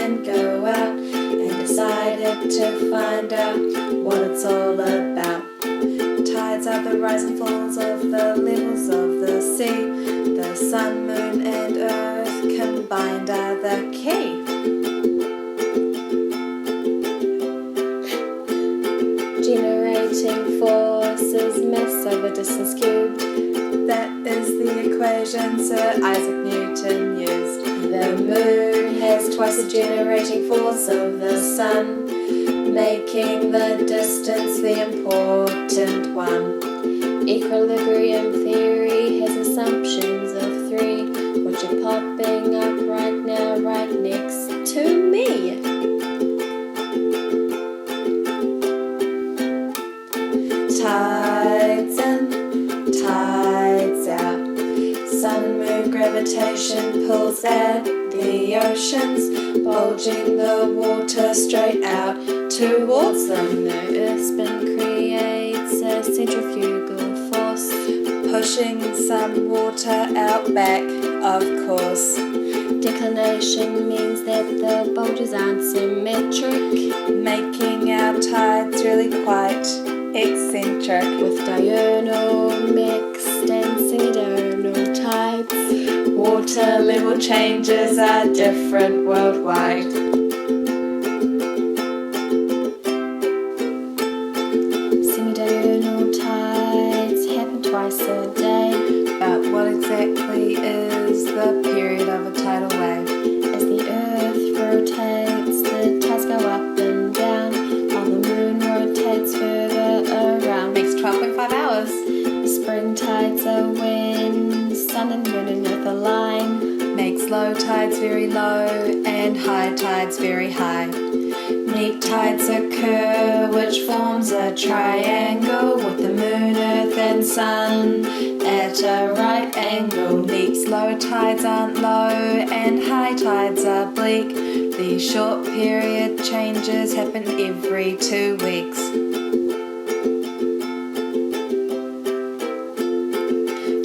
and go out, and decided to find out what it's all about. Tides are the rise and falls of the levels of the sea. The sun, moon and earth combined are the key. Generating forces, mass over distance cubed. That is the equation Sir Isaac Newton used. The moon has twice the generating force of the sun, making the distance the important one. Equilibrium theory has assumptions of 3, which are popping up right now, right next to me. Tides in, tides out. Sun and moon gravitation pulls at the oceans, bulging the water straight out towards them. The earth spin creates a centrifugal force, pushing some water out back, of course. Declination means that the bulges aren't symmetric, making our tides really quite eccentric. With diurnal, mixed and semi-diurnal tides, water level changes are different worldwide. Semi-diurnal tides happen twice a day, but what exactly is the period of a tidal wave? As the earth rotates, the tides go up and down, while the moon rotates further around. Makes 12.5 hours. Spring tides are when sun and moon and earth align, makes low tides very low and high tides very high. Neap tides occur, which forms a triangle with the moon, earth and sun at a right angle. Neap's low tides aren't low and high tides are bleak. These short period changes happen every 2 weeks.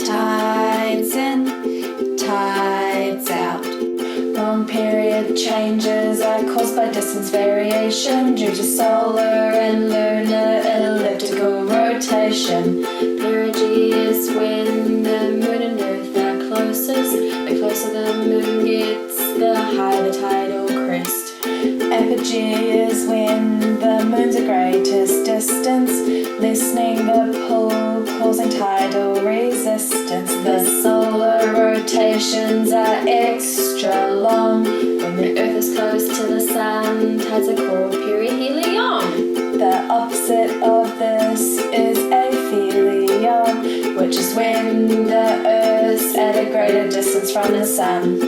Tides in, tides out. Long period changes are caused by distance variation due to solar and lunar elliptical rotation. Perigee is when the moon and earth are closest. The closer the moon gets, the higher the tidal crest. Apogee is when the moon's the greatest distance, lessening the pull, causing tidal resistance. The solar rotations are extra long. When the earth is close to the sun, tides are called perihelion. The opposite of this is aphelion, which is when the earth's at a greater distance from the sun.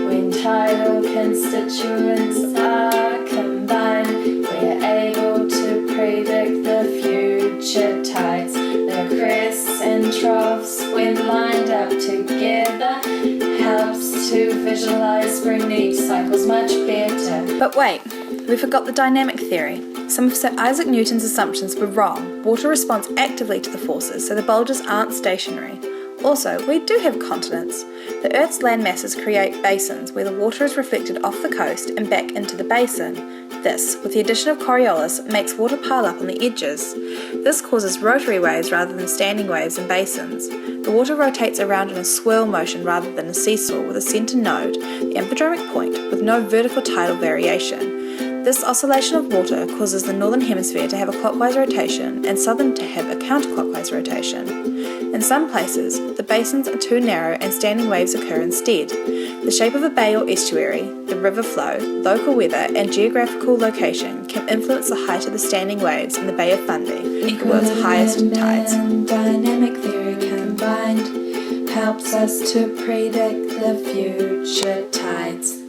When tidal constituents are combined, we are able to predict the future tides. The crests and troughs, when lined up together, helps to visualize spring neap cycles much better. But wait, we forgot the dynamic theory. Some of Sir Isaac Newton's assumptions were wrong. Water responds actively to the forces, so the bulges aren't stationary. Also, we do have continents. The Earth's land masses create basins where the water is reflected off the coast and back into the basin. This, with the addition of Coriolis, makes water pile up on the edges. This causes rotary waves rather than standing waves in basins. The water rotates around in a swirl motion rather than a seesaw with a centre node, the amphidramic point, with no vertical tidal variation. This oscillation of water causes the northern hemisphere to have a clockwise rotation and southern to have a counterclockwise rotation. In some places, the basins are too narrow and standing waves occur instead. The shape of a bay or estuary, the river flow, local weather and geographical location can influence the height of the standing waves in the Bay of Fundy, the world's highest tides. Dynamic theory combined helps us to predict the future tides.